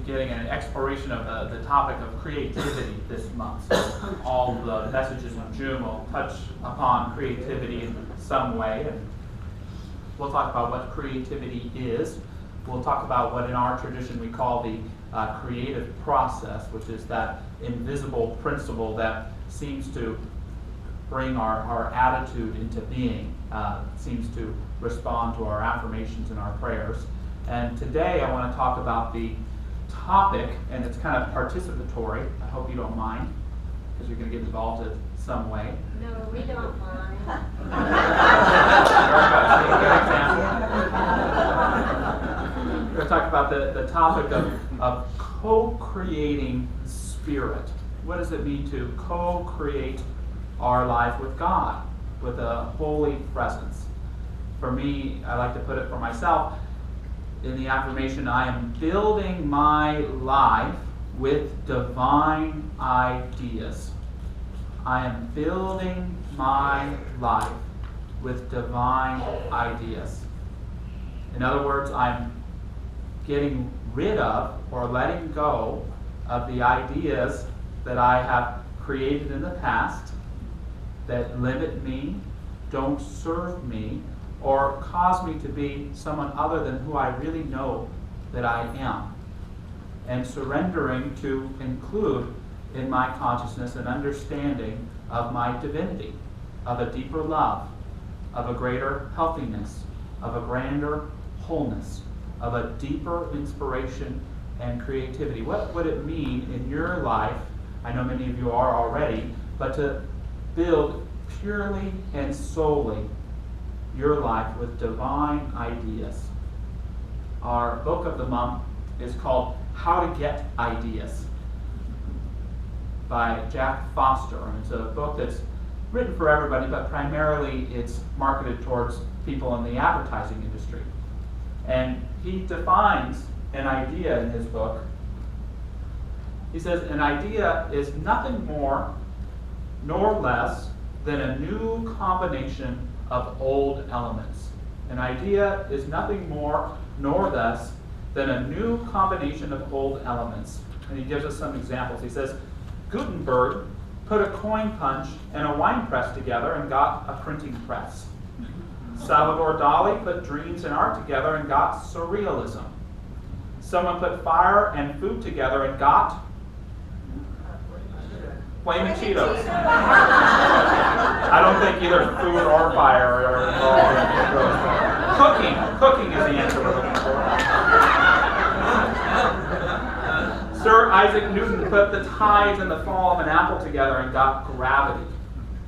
getting an exploration of the topic of creativity this month. So all the messages in June will touch upon creativity in some way. And we'll talk about what creativity is. We'll talk about what in our tradition we call the creative process, which is that invisible principle that seems to bring our attitude into being, seems to respond to our affirmations and our prayers. And today I want to talk about the topic, and it's kind of participatory. I hope you don't mind, because you're going to get involved in some way. No, we don't mind. Good example. We're going to talk about the topic of co-creating spirit. What does it mean to co-create our life with God, with a holy presence? For me, I like to put it for myself in the affirmation, I am building my life with divine ideas. I am building my life with divine ideas. In other words, I'm getting rid of or letting go of the ideas that I have created in the past that limit me, don't serve me, or cause me to be someone other than who I really know that I am. And surrendering to include in my consciousness an understanding of my divinity, of a deeper love, of a greater healthiness, of a grander wholeness, of a deeper inspiration and creativity. What would it mean in your life, I know many of you are already, but to build purely and solely your life with divine ideas? Our book of the month is called How to Get Ideas by Jack Foster. And it's a book that's written for everybody, but primarily it's marketed towards people in the advertising industry. And he defines an idea in his book. He says, an idea is nothing more nor less than a new combination of old elements. An idea is nothing more nor less than a new combination of old elements. And he gives us some examples. He says, Gutenberg put a coin punch and a wine press together and got a printing press. Salvador Dali put dreams and art together and got surrealism. Someone put fire and food together and got Flaming Cheetos. I don't think either food or fire are involved in those. Cooking is the answer we're looking for. Sir Isaac Newton put the tides and the fall of an apple together and got gravity.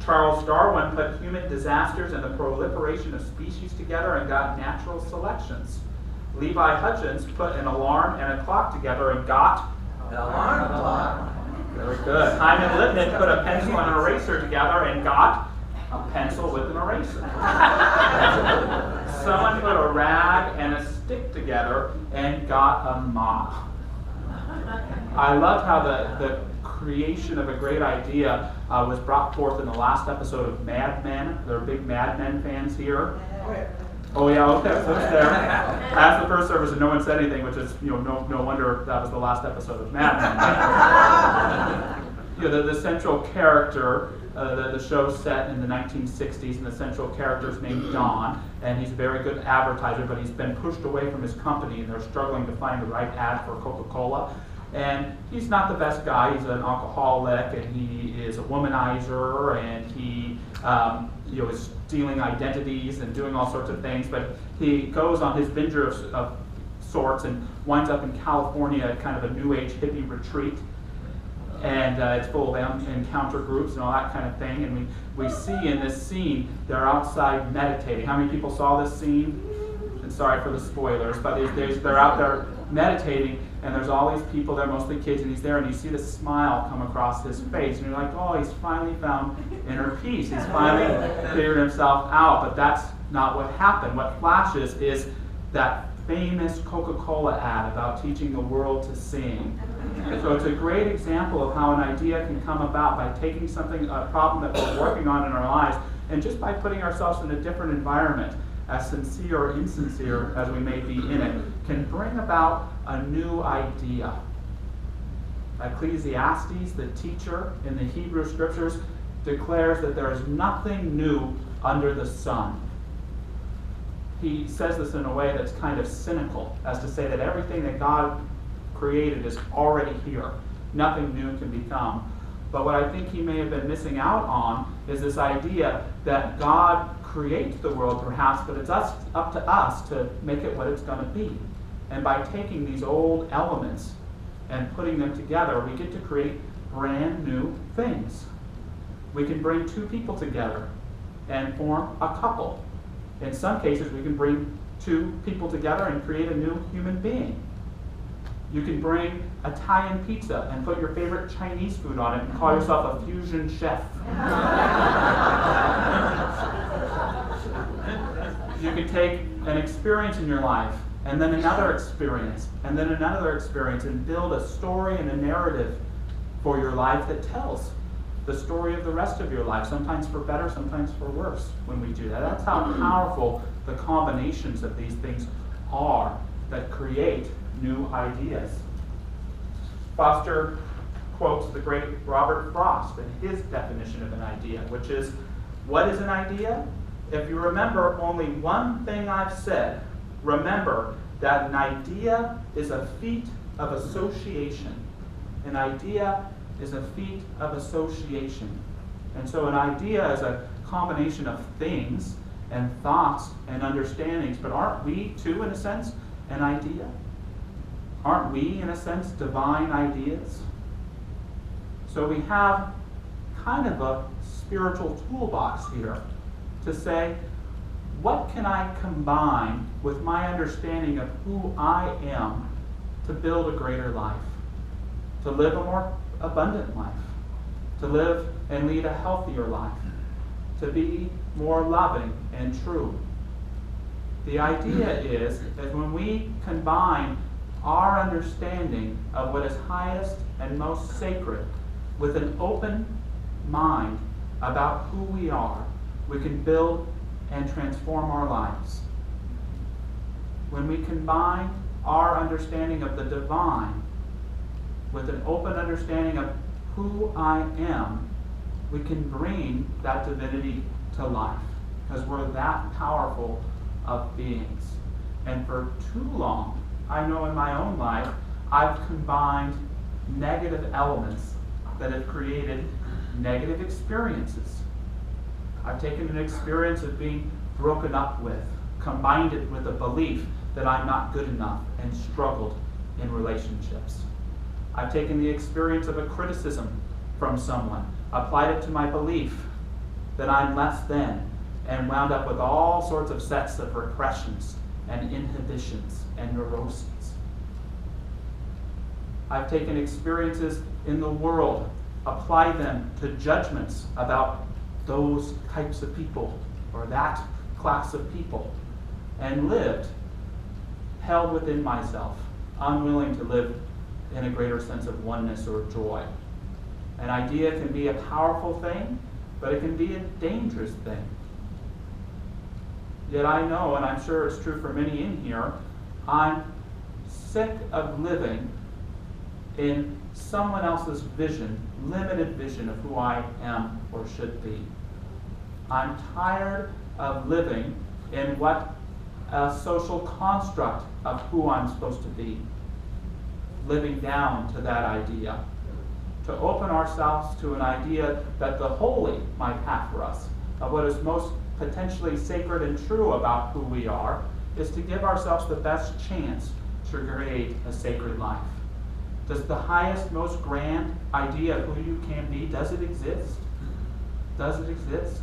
Charles Darwin put human disasters and the proliferation of species together and got natural selections. Levi Hutchins put an alarm and a clock together and got an alarm clock. Very good. Hyman Lipman put a pencil and an eraser together and got a pencil with an eraser. Someone put a rag and a stick together and got a mop. I loved how the creation of a great idea was brought forth in the last episode of Mad Men. There are big Mad Men fans here. Oh yeah, okay, so it's there. I asked the first service and no one said anything, which is, no wonder that was the last episode of Mad Men. The central character, the show's set in the 1960s, and the central character is named Don, and he's a very good advertiser, but he's been pushed away from his company, and they're struggling to find the right ad for Coca-Cola. And he's not the best guy. He's an alcoholic, and he is a womanizer, and he is stealing identities and doing all sorts of things. But he goes on his binge of sorts and winds up in California at kind of a New Age hippie retreat. And it's full of encounter groups and all that kind of thing. And we see in this scene, they're outside meditating. How many people saw this scene? And sorry for the spoilers, but they're out there meditating, and there's all these people there, mostly kids, and he's there, and you see the smile come across his face, and you're like, oh, he's finally found inner peace. He's finally figured himself out. But that's not what happened. What flashes is that famous Coca-Cola ad about teaching the world to sing. So it's a great example of how an idea can come about by taking a problem that we're working on in our lives, and just by putting ourselves in a different environment, as sincere or insincere as we may be in it, can bring about a new idea. Ecclesiastes, the teacher in the Hebrew Scriptures, declares that there is nothing new under the sun. He says this in a way that's kind of cynical, as to say that everything that God created is already here. Nothing new can become. But what I think he may have been missing out on is this idea that God creates the world perhaps, but it's up to us to make it what it's going to be. And by taking these old elements and putting them together, we get to create brand new things. We can bring two people together and form a couple. In some cases, we can bring two people together and create a new human being. You can bring Italian pizza and put your favorite Chinese food on it and call yourself a fusion chef. You can take an experience in your life and then another experience and then another experience and build a story and a narrative for your life that tells the story of the rest of your life, sometimes for better, sometimes for worse when we do that. That's how powerful the combinations of these things are that create new ideas. Foster quotes the great Robert Frost in his definition of an idea, which is, what is an idea? If you remember only one thing I've said, remember that an idea is a feat of association. An idea is a feat of association. And so an idea is a combination of things and thoughts and understandings, but aren't we too, in a sense, an idea? Aren't we, in a sense, divine ideas? So we have kind of a spiritual toolbox here to say, what can I combine with my understanding of who I am to build a greater life, to live a more abundant life, to live and lead a healthier life, to be more loving and true? The idea is that when we combine our understanding of what is highest and most sacred with an open mind about who we are, we can build and transform our lives. When we combine our understanding of the divine with an open understanding of who I am, we can bring that divinity to life, because we're that powerful of beings. And for too long, I know in my own life, I've combined negative elements that have created negative experiences. I've taken an experience of being broken up with, combined it with a belief that I'm not good enough, and struggled in relationships. I've taken the experience of a criticism from someone, applied it to my belief that I'm less than, and wound up with all sorts of sets of repressions and inhibitions and neuroses. I've taken experiences in the world, applied them to judgments about those types of people or that class of people, and lived held within myself, unwilling to live in a greater sense of oneness or joy. An idea can be a powerful thing, but it can be a dangerous thing. Yet I know, and I'm sure it's true for many in here, I'm sick of living in someone else's vision, limited vision of who I am or should be. I'm tired of living in what a social construct of who I'm supposed to be, living down to that idea. To open ourselves to an idea that the holy might have for us, of what is most potentially sacred and true about who we are, is to give ourselves the best chance to create a sacred life. Does the highest, most grand idea of who you can be, does it exist? Does it exist?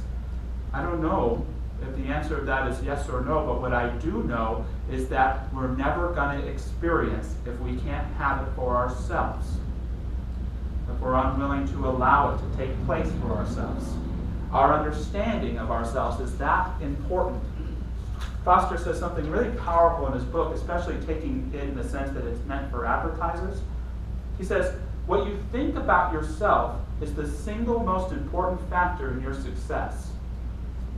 I don't know if the answer to that is yes or no, but what I do know is that we're never going to experience if we can't have it for ourselves, if we're unwilling to allow it to take place for ourselves. Our understanding of ourselves is that important. Foster says something really powerful in his book, especially taking it in the sense that it's meant for advertisers. He says, what you think about yourself is the single most important factor in your success.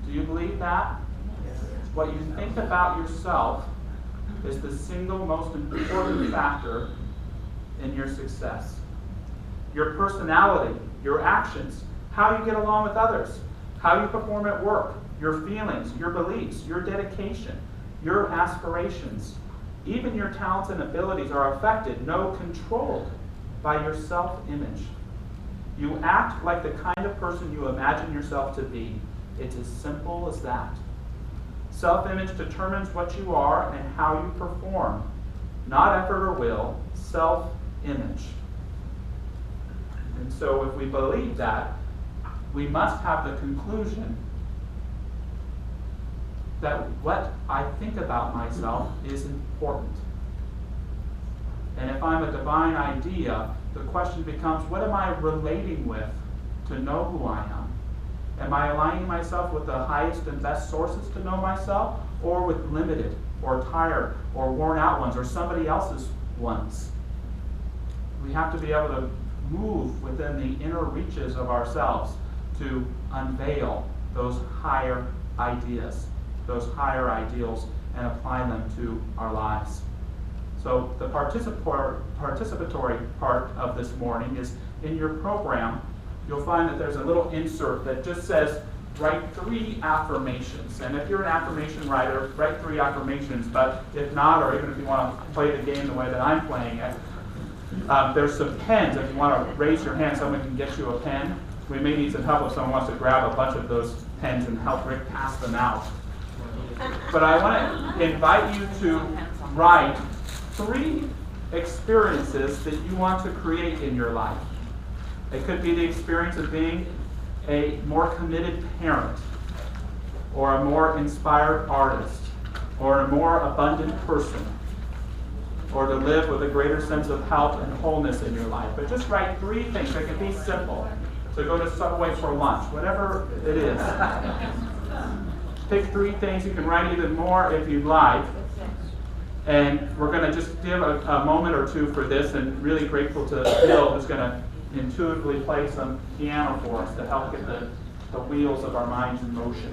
Do you believe that? What you think about yourself is the single most important factor in your success. Your personality, your actions, how you get along with others, how you perform at work, your feelings, your beliefs, your dedication, your aspirations, even your talents and abilities are affected, no, controlled by your self-image. You act like the kind of person you imagine yourself to be. It's as simple as that. Self-image determines what you are and how you perform. Not effort or will, self-image. And so if we believe that, we must have the conclusion that what I think about myself is important. And if I'm a divine idea, the question becomes, what am I relating with to know who I am? Am I aligning myself with the highest and best sources to know myself, or with limited, or tired, or worn out ones, or somebody else's ones? We have to be able to move within the inner reaches of ourselves to unveil those higher ideas, those higher ideals, and apply them to our lives. So the participatory part of this morning is in your program. You'll find that there's a little insert that just says, write 3 affirmations. And if you're an affirmation writer, write 3 affirmations. But if not, or even if you want to play the game the way that I'm playing it, there's some pens. If you want to raise your hand, someone can get you a pen. We may need some help if someone wants to grab a bunch of those pens and help Rick pass them out. But I want to invite you to write 3 experiences that you want to create in your life. It could be the experience of being a more committed parent, or a more inspired artist, or a more abundant person, or to live with a greater sense of health and wholeness in your life. But just write 3 things. They can be simple. So go to Subway for lunch, whatever it is. Pick 3 things. You can write even more if you'd like. And we're going to just give a moment or two for this, and really grateful to Bill, who's going to intuitively play some piano for us to help get the wheels of our minds in motion.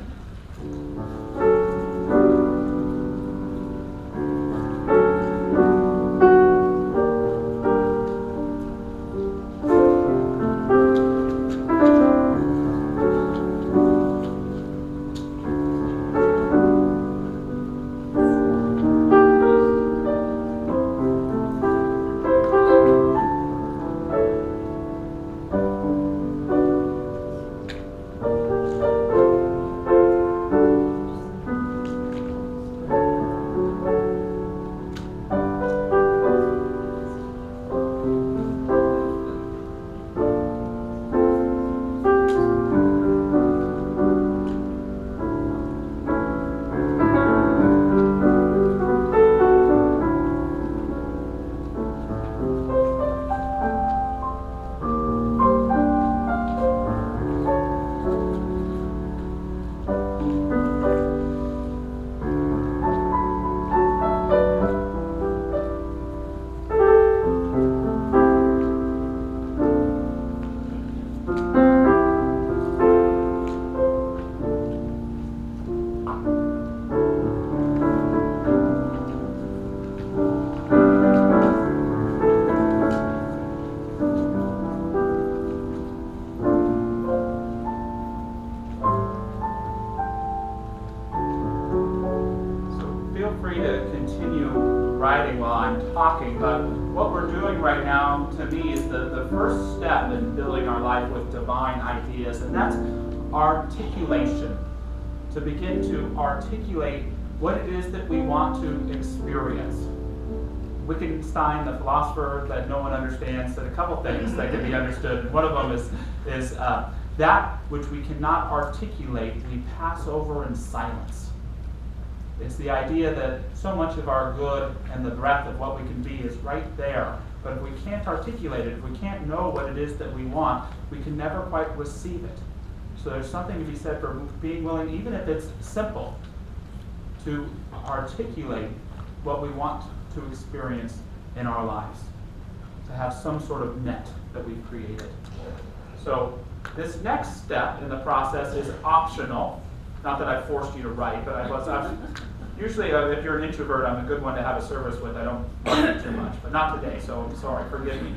writing while I'm talking, but what we're doing right now, to me, is the first step in building our life with divine ideas, and that's articulation. To begin to articulate what it is that we want to experience. Wittgenstein, the philosopher that no one understands, said a couple things that can be understood. One of them is that which we cannot articulate, we pass over in silence. It's the idea that so much of our good and the breadth of what we can be is right there. But if we can't articulate it, if we can't know what it is that we want, we can never quite receive it. So there's something to be said for being willing, even if it's simple, to articulate what we want to experience in our lives, to have some sort of net that we've created. So this next step in the process is optional. Not that I forced you to write, but Usually, if you're an introvert, I'm a good one to have a service with. I don't like it too much, but not today, so I'm sorry, forgive me.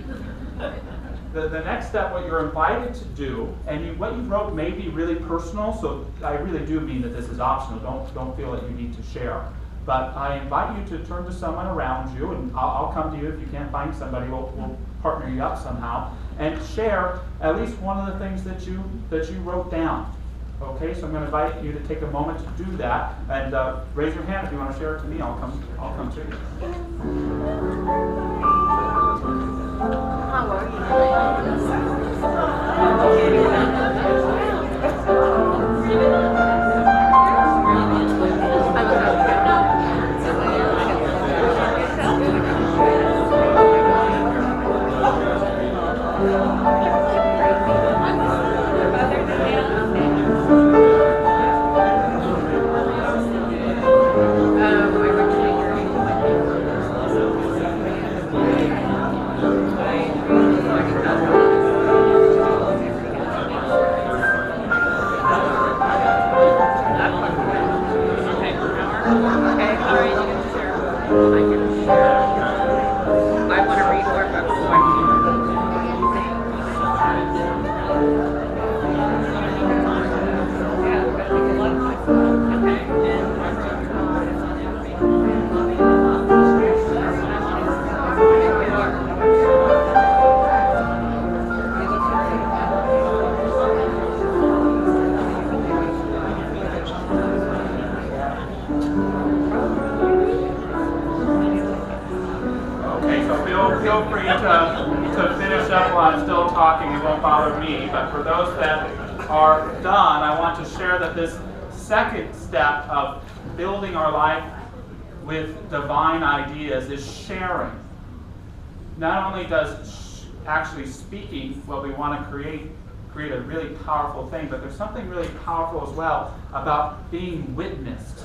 The next step, what you're invited to do, and what you wrote may be really personal, so I really do mean that this is optional. Don't feel that you need to share. But I invite you to turn to someone around you, and I'll come to you if you can't find somebody. We'll partner you up somehow, and share at least one of the things that you wrote down. Okay, so I'm going to invite you to take a moment to do that, and raise your hand if you want to share it to me. I'll come to you. How Feel free to finish up while I'm still talking. It won't bother me. But for those that are done, I want to share that this second step of building our life with divine ideas is sharing. Not only does actually speaking what we want to create a really powerful thing, but there's something really powerful as well about being witnessed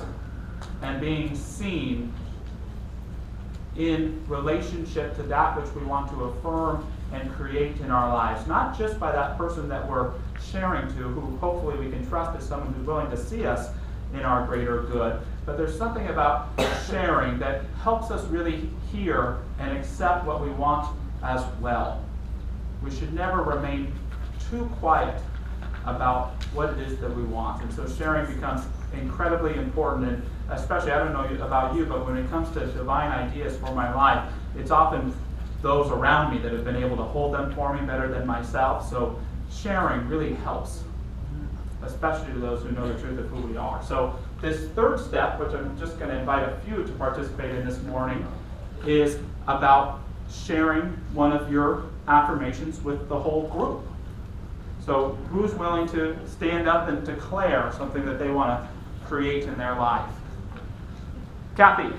and being seen in relationship to that which we want to affirm and create in our lives. Not just by that person that we're sharing to, who hopefully we can trust as someone who's willing to see us in our greater good, but there's something about sharing that helps us really hear and accept what we want as well. We should never remain too quiet about what it is that we want. And so sharing becomes incredibly important, and especially, I don't know about you, but when it comes to divine ideas for my life, it's often those around me that have been able to hold them for me better than myself. So sharing really helps, especially to those who know the truth of who we are. So this third step, which I'm just going to invite a few to participate in this morning, is about sharing one of your affirmations with the whole group. So who's willing to stand up and declare something that they want to create in their life? Kathy.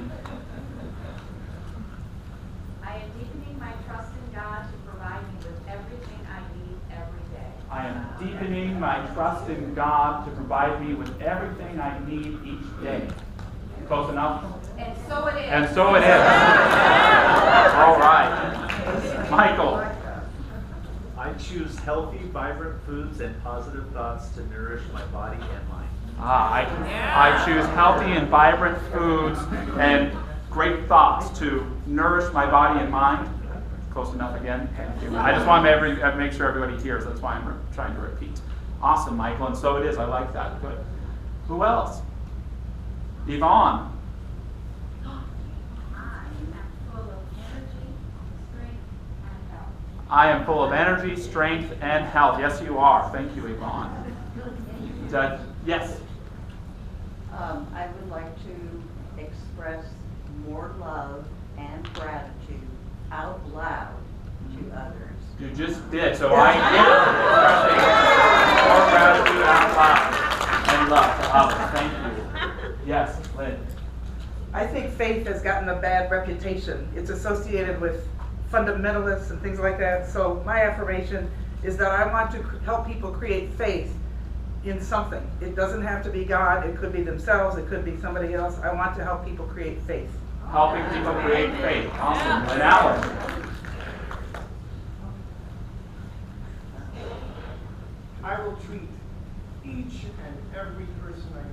I am deepening my trust in God to provide me with everything I need every day. I am deepening my trust in God to provide me with everything I need each day. Close enough? And so it is. And so it is. All right. Michael. I choose healthy, vibrant foods and positive thoughts to nourish my body and mind. I choose healthy and vibrant foods and great thoughts to nourish my body and mind. Close enough again. Thank you. I just want to make sure everybody hears. That's why I'm trying to repeat. Awesome, Michael. And so it is. I like that. Good. Who else? Yvonne. I am full of energy, strength, and health. Yes, you are. Thank you, Yvonne. Yes? I would like to express more love and gratitude out loud to others. You just did. So I am expressing more gratitude out loud and love to others. Thank you. Yes, Lynn. I think faith has gotten a bad reputation. It's associated with fundamentalists and things like that. So my affirmation is that I want to help people create faith in something. It doesn't have to be God. It could be themselves. It could be somebody else. I want to help people create faith. Helping people create faith. Awesome. And Alan. I will treat each and every person I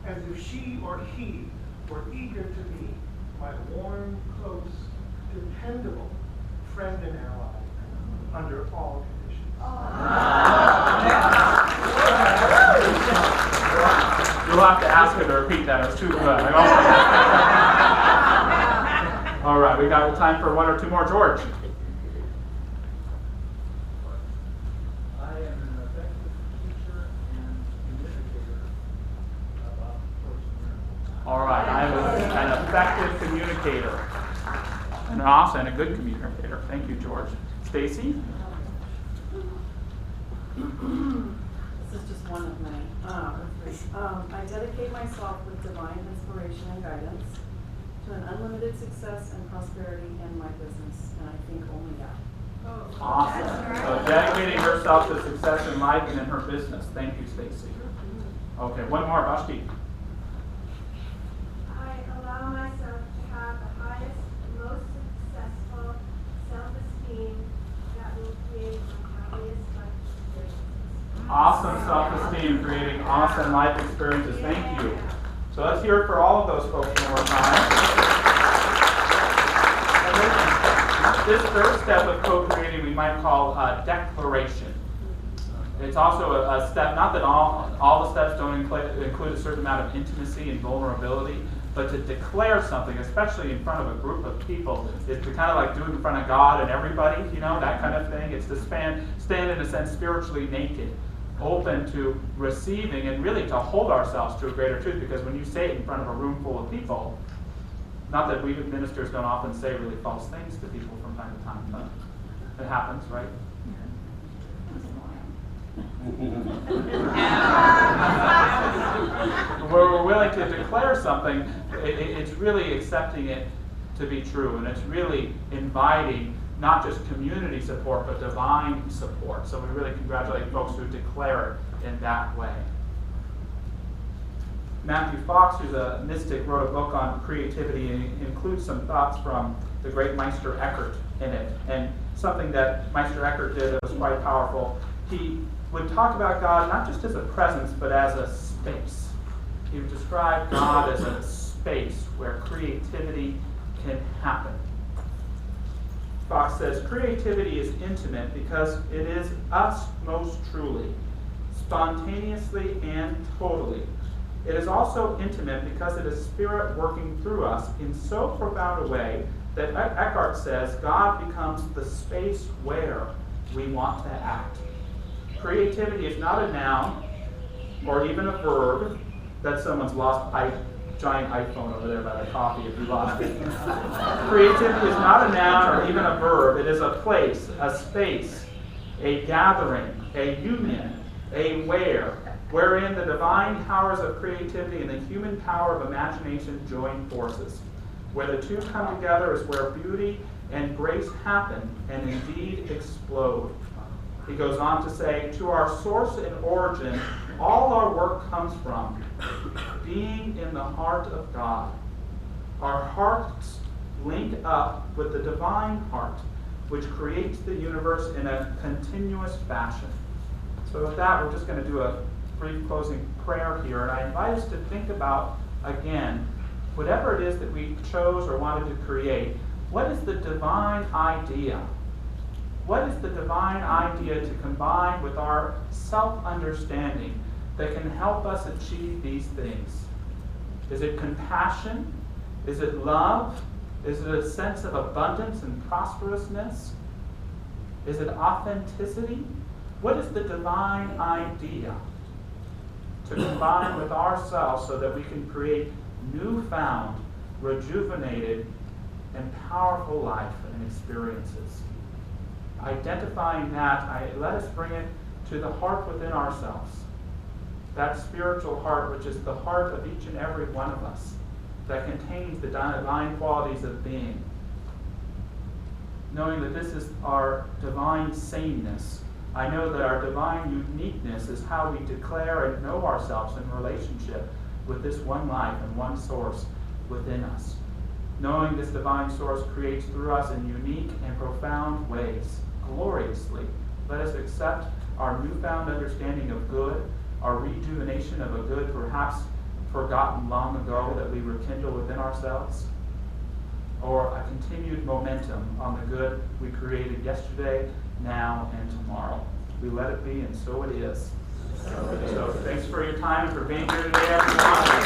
meet as if she or he were eager to be my warm, close, dependable friend and ally under all conditions. You'll have to ask her to repeat that. It was too good. All right, we got time for one or two more. George. I am an effective teacher and communicator about personal. All right, I'm an effective communicator. And also and a good communicator. Thank you, George. Stacy? This is just one of many. I dedicate myself with divine inspiration and guidance to an unlimited success and prosperity in my business, and I think only that. Awesome. So dedicating herself to success in life and in her business. Thank you, Stacy. Okay, one more, Vashti. I allow myself to have the highest, most successful self-esteem that will create my happiest life experiences. Awesome self-esteem, creating awesome life experiences. Thank you. So let's hear it for all of those folks one more time. And this third step of co-creating we might call declaration. It's also a step, not that all the steps don't include a certain amount of intimacy and vulnerability, but to declare something, especially in front of a group of people, is to kind of like do it in front of God and everybody, that kind of thing. It's to stand in a sense spiritually naked, open to receiving and really to hold ourselves to a greater truth, because when you say it in front of a room full of people, not that we ministers don't often say really false things to people from time to time, but it happens, right? Where we're willing to declare something, it's really accepting it to be true, and it's really inviting not just community support, but divine support. So we really congratulate folks who declare it in that way. Matthew Fox, who's a mystic, wrote a book on creativity, and it includes some thoughts from the great Meister Eckhart in it. And something that Meister Eckhart did that was quite powerful, he would talk about God not just as a presence, but as a space. He would describe God as a space where creativity can happen. Fox says, creativity is intimate because it is us most truly, spontaneously and totally. It is also intimate because it is Spirit working through us in so profound a way that Eckhart says God becomes the space where we want to act. Creativity is not a noun or even a verb that someone's lost giant iPhone over there by the coffee if you lost it. Creativity is not a noun or even a verb. It is a place, a space, a gathering, a union, a wherein the divine powers of creativity and the human power of imagination join forces. Where the two come together is where beauty and grace happen and indeed explode. He goes on to say, to our source and origin, all our work comes from being in the heart of God. Our hearts link up with the divine heart, which creates the universe in a continuous fashion. So with that, we're just going to do a brief closing prayer here, and I invite us to think about, again, whatever it is that we chose or wanted to create, what is the divine idea? What is the divine idea to combine with our self-understanding that can help us achieve these things? Is it compassion? Is it love? Is it a sense of abundance and prosperousness? Is it authenticity? What is the divine idea to combine with ourselves so that we can create newfound, rejuvenated, and powerful life and experiences? Identifying that, let us bring it to the heart within ourselves. That spiritual heart, which is the heart of each and every one of us, that contains the divine qualities of being. Knowing that this is our divine sameness, I know that our divine uniqueness is how we declare and know ourselves in relationship with this one life and one source within us. Knowing this divine source creates through us in unique and profound ways, gloriously. Let us accept our newfound understanding of good, our rejuvenation of a good perhaps forgotten long ago that we rekindle within ourselves? Or a continued momentum on the good we created yesterday, now, and tomorrow? We let it be, and so it is. So thanks for your time and for being here today, everyone.